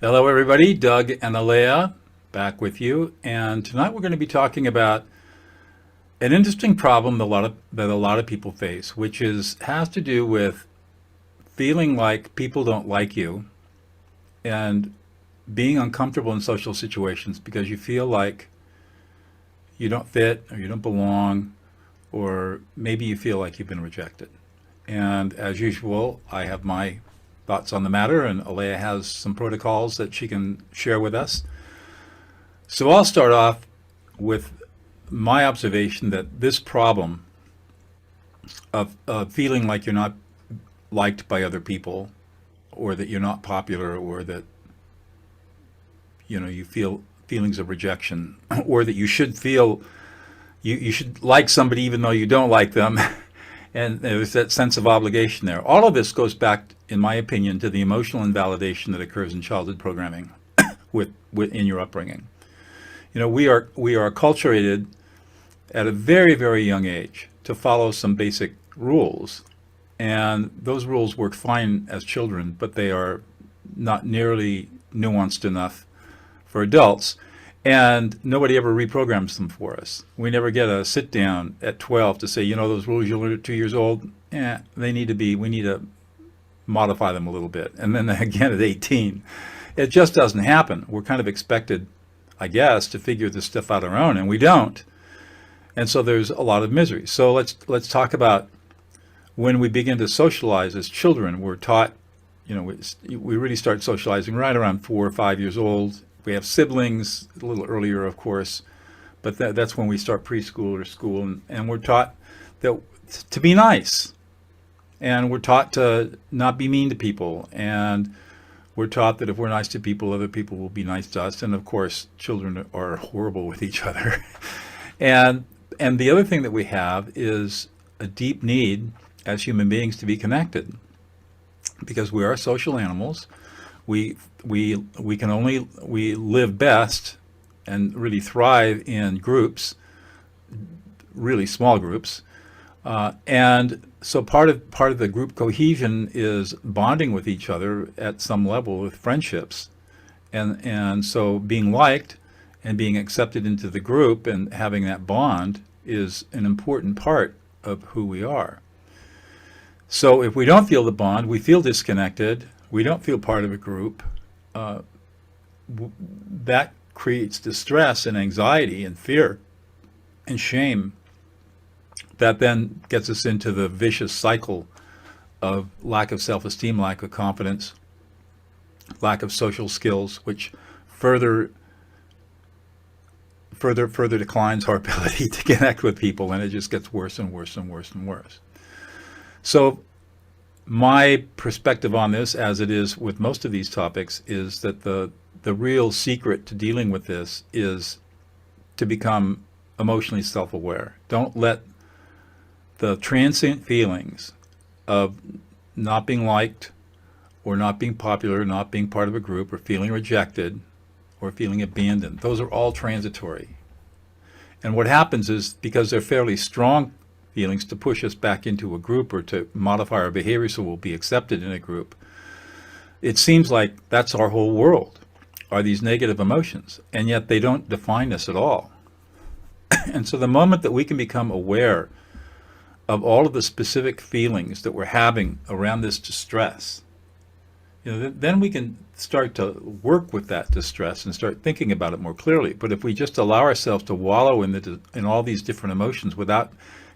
Hello, everybody. Doug and Alea back with you. And tonight we're going to be talking about an interesting problem that a lot of people face, which has to do with feeling like people don't like you and being uncomfortable in social situations because you feel like you don't fit or you don't belong, or maybe you feel like you've been rejected. And as usual, I have my thoughts on the matter, and Alea has some protocols that she can share with us. So I'll start off with my observation that this problem of feeling like you're not liked by other people, or that you're not popular, or that you feel feelings of rejection, or that you should feel you should like somebody even though you don't like them, and there's that sense of obligation there. All of this goes back, in my opinion, to the emotional invalidation that occurs in childhood programming in your upbringing. We are acculturated at a very, very young age to follow some basic rules, and those rules work fine as children, but they are not nearly nuanced enough for adults, and nobody ever reprograms them for us. We never get a sit down at 12 to say, those rules you learned at 2 years old, we need to modify them a little bit. And then again at 18. It just doesn't happen. We're kind of expected, I guess, to figure this stuff out on our own, and we don't. And so there's a lot of misery. So let's talk about when we begin to socialize as children. We're taught, we really start socializing right around 4 or 5 years old. We have siblings a little earlier, of course, but that's when we start preschool or school, and we're taught that to be nice, and we're taught to not be mean to people, and we're taught that if we're nice to people, other people will be nice to us, and of course, children are horrible with each other. and the other thing that we have is a deep need as human beings to be connected, because we are social animals. We live best and really thrive in groups, really small groups, and so part of the group cohesion is bonding with each other at some level with friendships, and so being liked and being accepted into the group and having that bond is an important part of who we are. So if we don't feel the bond, we feel disconnected, we don't feel part of a group, that creates distress and anxiety and fear and shame that then gets us into the vicious cycle of lack of self-esteem, lack of confidence, lack of social skills, which further declines our ability to connect with people, and it just gets worse and worse and worse and worse. So my perspective on this, as it is with most of these topics, is that the real secret to dealing with this is to become emotionally self-aware. Don't let the transient feelings of not being liked, or not being popular, not being part of a group, or feeling rejected, or feeling abandoned, those are all transitory. And what happens is, because they're fairly strong feelings to push us back into a group or to modify our behavior so we'll be accepted in a group, it seems like that's our whole world, are these negative emotions, and yet they don't define us at all. And so the moment that we can become aware of all of the specific feelings that we're having around this distress, then we can start to work with that distress and start thinking about it more clearly. But if we just allow ourselves to wallow in all these different emotions without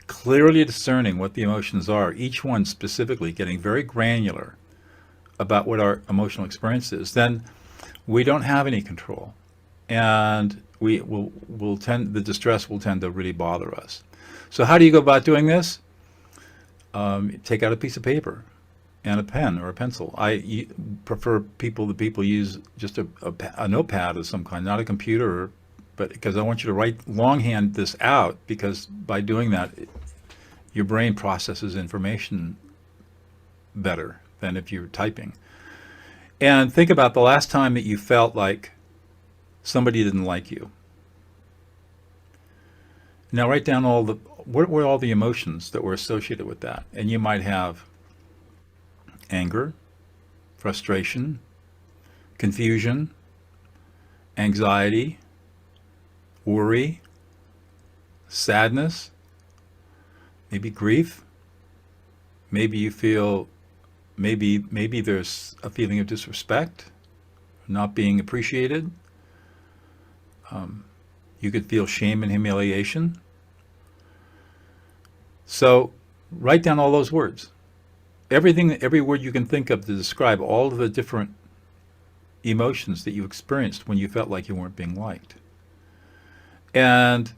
clearly discerning what the emotions are, each one specifically getting very granular about what our emotional experience is, then we don't have any control, and the distress will tend to really bother us. So how do you go about doing this? Take out a piece of paper and a pen or a pencil. I prefer the people use just a notepad of some kind, not a computer, but because I want you to write longhand this out, because by doing that, your brain processes information better than if you're typing. And think about the last time that you felt like somebody didn't like you. Now write down what were all the emotions that were associated with that. And you might have anger, frustration, confusion, anxiety, worry, sadness, maybe grief. Maybe you feel, maybe there's a feeling of disrespect, not being appreciated. You could feel shame and humiliation. So write down all those words. Every word you can think of to describe all of the different emotions that you experienced when you felt like you weren't being liked. And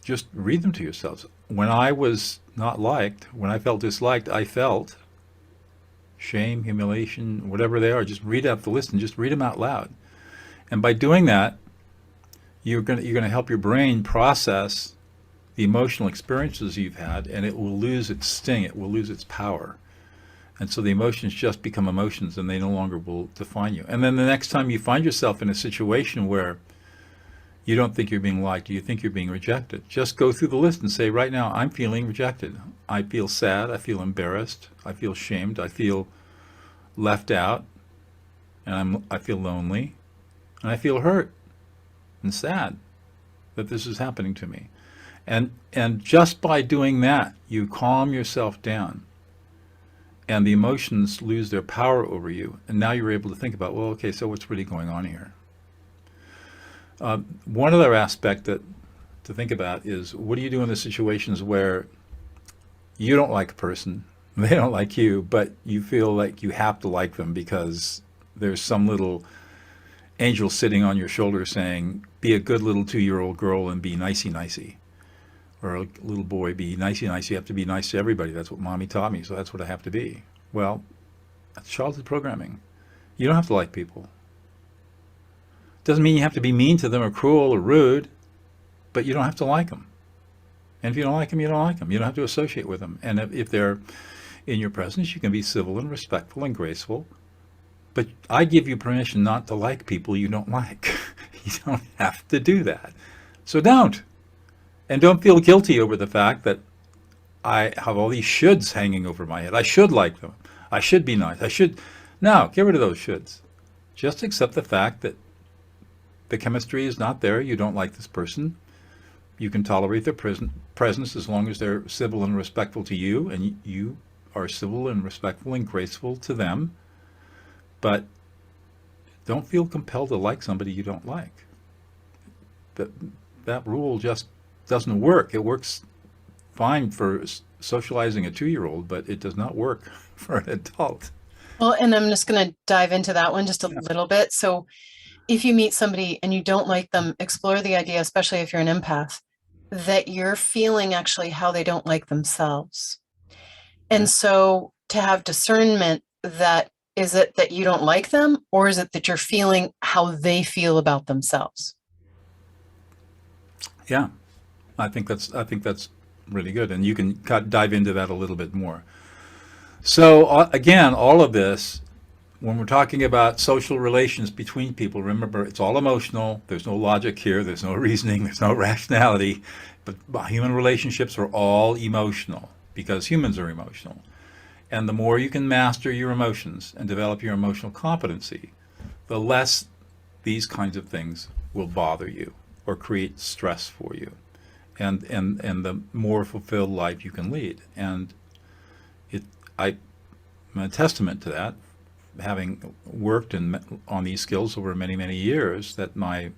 just read them to yourselves. When I was not liked, when I felt disliked, I felt shame, humiliation, whatever they are. Just read out the list and just read them out loud. And by doing that, you're going to help your brain process the emotional experiences you've had, and it will lose its sting. It will lose its power. And so the emotions just become emotions, and they no longer will define you. And then the next time you find yourself in a situation where you don't think you're being liked, you think you're being rejected, just go through the list and say, right now, I'm feeling rejected. I feel sad. I feel embarrassed. I feel shamed. I feel left out. And I feel lonely. And I feel hurt and sad that this is happening to me. And just by doing that, you calm yourself down, and the emotions lose their power over you. And now you're able to think about, well, okay, so what's really going on here? One other aspect to think about is, what do you do in the situations where you don't like a person, they don't like you, but you feel like you have to like them because there's some little angel sitting on your shoulder saying, be a good little 2-year-old girl and be nicey-nicey. Or a little boy, be nicey-nicey. You have to be nice to everybody. That's what mommy taught me, so that's what I have to be. Well, that's childhood programming. You don't have to like people. Doesn't mean you have to be mean to them or cruel or rude, but you don't have to like them. And if you don't like them, you don't like them. You don't have to associate with them. And if they're in your presence, you can be civil and respectful and graceful. But I give you permission not to like people you don't like. You don't have to do that. So don't. And don't feel guilty over the fact that I have all these shoulds hanging over my head. I should like them. I should be nice. I should. No, get rid of those shoulds. Just accept the fact that the chemistry is not there. You don't like this person. You can tolerate their presence as long as they're civil and respectful to you, and you are civil and respectful and graceful to them. But don't feel compelled to like somebody you don't like. That rule just doesn't work. It works fine for socializing a 2-year-old, but it does not work for an adult. Well, and I'm just going to dive into that one just a little bit. So if you meet somebody and you don't like them, explore the idea, especially if you're an empath, that you're feeling actually how they don't like themselves. And so to have discernment, that is it that you don't like them, or is it that you're feeling how they feel about themselves? Yeah. I think that's really good, and you can dive into that a little bit more. So again, all of this, when we're talking about social relations between people, remember it's all emotional. There's no logic here. There's no reasoning. There's no rationality. But human relationships are all emotional because humans are emotional. And the more you can master your emotions and develop your emotional competency, the less these kinds of things will bother you or create stress for you. And the more fulfilled life you can lead. And I'm a testament to that, having worked on these skills over many, many years, that I'm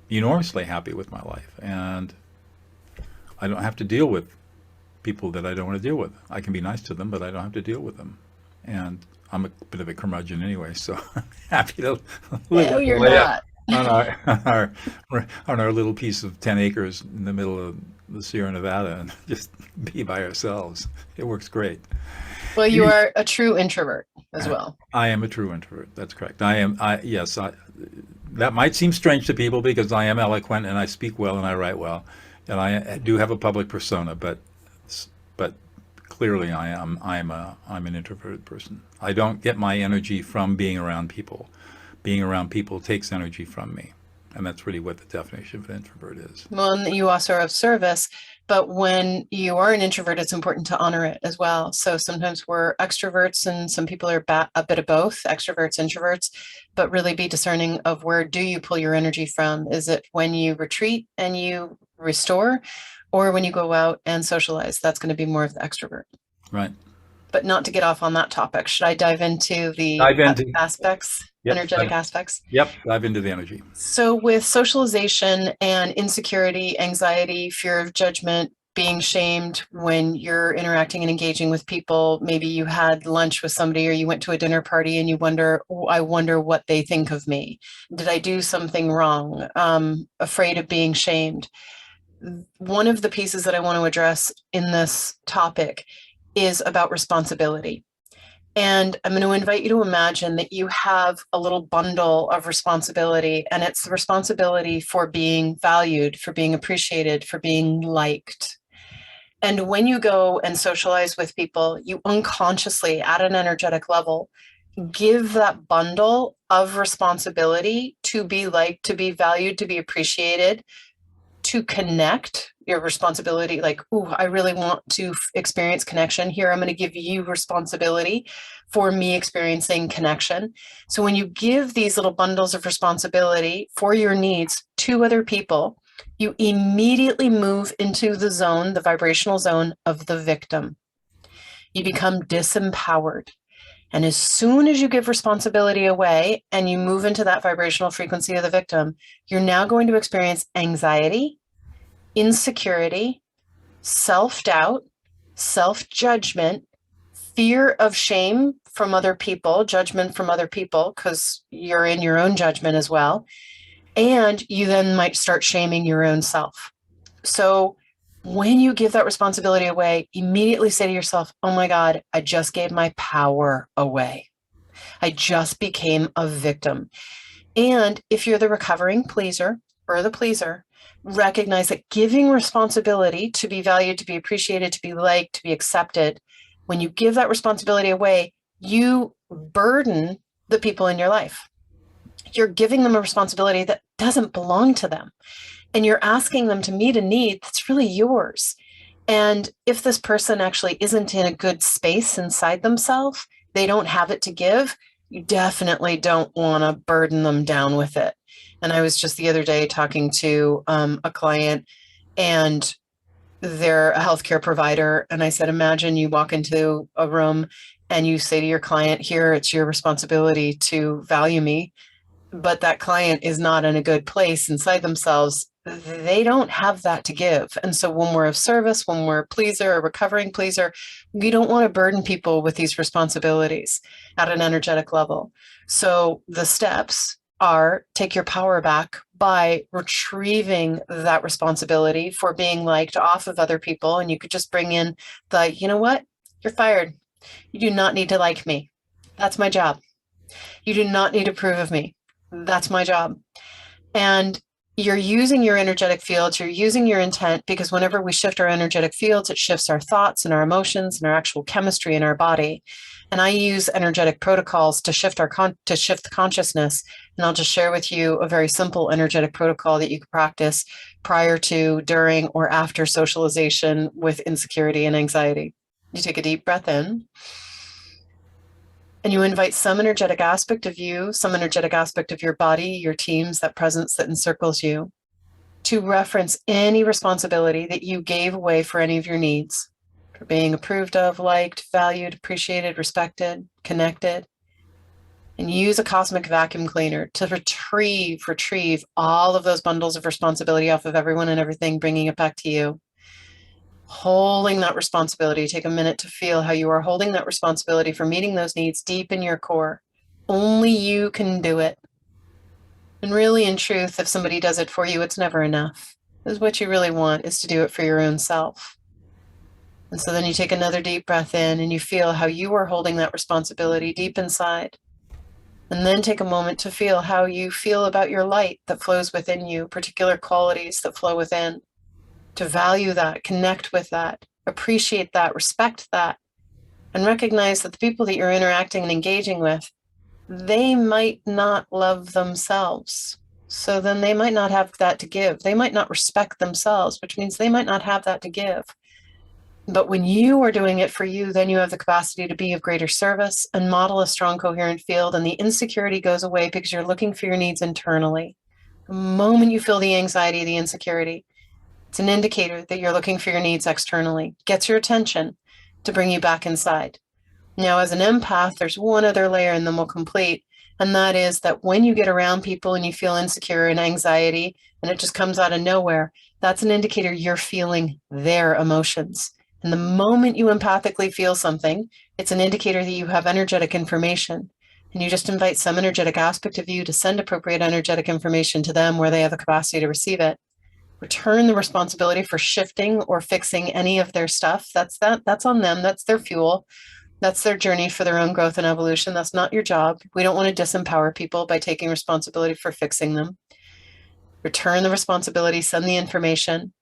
enormously happy with my life. And I don't have to deal with people that I don't want to deal with. I can be nice to them, but I don't have to deal with them. And I'm a bit of a curmudgeon anyway, so I'm happy to live No, you're not. on our little piece of 10 acres in the middle of the Sierra Nevada and just be by ourselves. It works great. Well, you are a true introvert as well. I am a true introvert. That's correct. Yes, that might seem strange to people because I am eloquent and I speak well and I write well, and I do have a public persona, but clearly I'm an introverted person. I don't get my energy from being around people. Being around people takes energy from me. And that's really what the definition of an introvert is. Well, and you also are of service, but when you are an introvert, it's important to honor it as well. So sometimes we're extroverts and some people are a bit of both, extroverts, introverts, but really be discerning of where do you pull your energy from? Is it when you retreat and you restore, or when you go out and socialize? That's going to be more of the extrovert. Right. But not to get off on that topic. Should I dive into the Dive into, aspects, yep, energetic aspects? Yep, dive into the energy. So with socialization and insecurity, anxiety, fear of judgment, being shamed when you're interacting and engaging with people, maybe you had lunch with somebody or you went to a dinner party and you wonder, oh, I wonder what they think of me. Did I do something wrong? Afraid of being shamed. One of the pieces that I want to address in this topic is about responsibility. And I'm going to invite you to imagine that you have a little bundle of responsibility, and it's the responsibility for being valued, for being appreciated, for being liked. And when you go and socialize with people, you unconsciously, at an energetic level, give that bundle of responsibility to be liked, to be valued, to be appreciated, to connect. Your responsibility, like, oh, I really want to experience connection here. I'm going to give you responsibility for me experiencing connection. So when you give these little bundles of responsibility for your needs to other people, you immediately move into the zone, the vibrational zone of the victim. You become disempowered. And as soon as you give responsibility away and you move into that vibrational frequency of the victim, you're now going to experience anxiety, insecurity, self-doubt, self-judgment, fear of shame from other people, judgment from other people, because you're in your own judgment as well. And you then might start shaming your own self. So when you give that responsibility away, immediately say to yourself, oh my God, I just gave my power away. I just became a victim. And if you're the recovering pleaser or the pleaser, recognize that giving responsibility to be valued, to be appreciated, to be liked, to be accepted, when you give that responsibility away, you burden the people in your life. You're giving them a responsibility that doesn't belong to them. And you're asking them to meet a need that's really yours. And if this person actually isn't in a good space inside themselves, they don't have it to give, you definitely don't want to burden them down with it. And I was just the other day talking to a client, and they're a healthcare provider. And I said, imagine you walk into a room and you say to your client, here, it's your responsibility to value me. But that client is not in a good place inside themselves. They don't have that to give. And so when we're of service, when we're a pleaser, a recovering pleaser, we don't want to burden people with these responsibilities at an energetic level. So the steps are take your power back by retrieving that responsibility for being liked off of other people. And you could just bring in the, you know what? You're fired. You do not need to like me. That's my job. You do not need to approve of me. That's my job. And you're using your energetic fields, you're using your intent, because whenever we shift our energetic fields, it shifts our thoughts and our emotions and our actual chemistry in our body. And I use energetic protocols to shift to shift the consciousness. And I'll just share with you a very simple energetic protocol that you can practice prior to, during, or after socialization with insecurity and anxiety. You take a deep breath in. And you invite some energetic aspect of you, some energetic aspect of your body, your teams, that presence that encircles you, to reference any responsibility that you gave away for any of your needs, for being approved of, liked, valued, appreciated, respected, connected. And use a cosmic vacuum cleaner to retrieve all of those bundles of responsibility off of everyone and everything, bringing it back to you. Holding that responsibility, take a minute to feel how you are holding that responsibility for meeting those needs deep in your core. Only you can do it. And really, in truth, if somebody does it for you, it's never enough. Because what you really want is to do it for your own self. And so then you take another deep breath in and you feel how you are holding that responsibility deep inside. And then take a moment to feel how you feel about your light that flows within you, particular qualities that flow within. To value that, connect with that, appreciate that, respect that, and recognize that the people that you're interacting and engaging with, they might not love themselves. So then they might not have that to give. They might not respect themselves, which means they might not have that to give. But when you are doing it for you, then you have the capacity to be of greater service and model a strong, coherent field. And the insecurity goes away because you're looking for your needs internally. The moment you feel the anxiety, the insecurity, it's an indicator that you're looking for your needs externally, gets your attention to bring you back inside. Now, as an empath, there's one other layer and then we'll complete. And that is that when you get around people and you feel insecure and anxiety and it just comes out of nowhere, that's an indicator you're feeling their emotions. And the moment you empathically feel something, it's an indicator that you have energetic information. And you just invite some energetic aspect of you to send appropriate energetic information to them where they have the capacity to receive it. Return the responsibility for shifting or fixing any of their stuff. That's on them. That's their fuel. That's their journey for their own growth and evolution. That's not your job. We don't want to disempower people by taking responsibility for fixing them. Return the responsibility, send the information,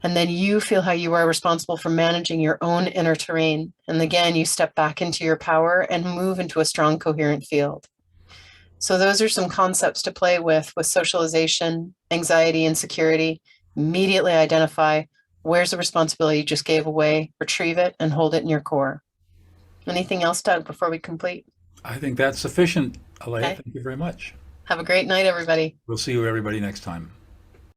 and then you feel how you are responsible for managing your own inner terrain. And again, you step back into your power and move into a strong, coherent field. So those are some concepts to play with socialization, anxiety, insecurity. Immediately identify where's the responsibility you just gave away, retrieve it, and hold it in your core. Anything else, Doug, before we complete? I think that's sufficient, Alea. Okay. Thank you very much. Have a great night, everybody. We'll see you everybody next time.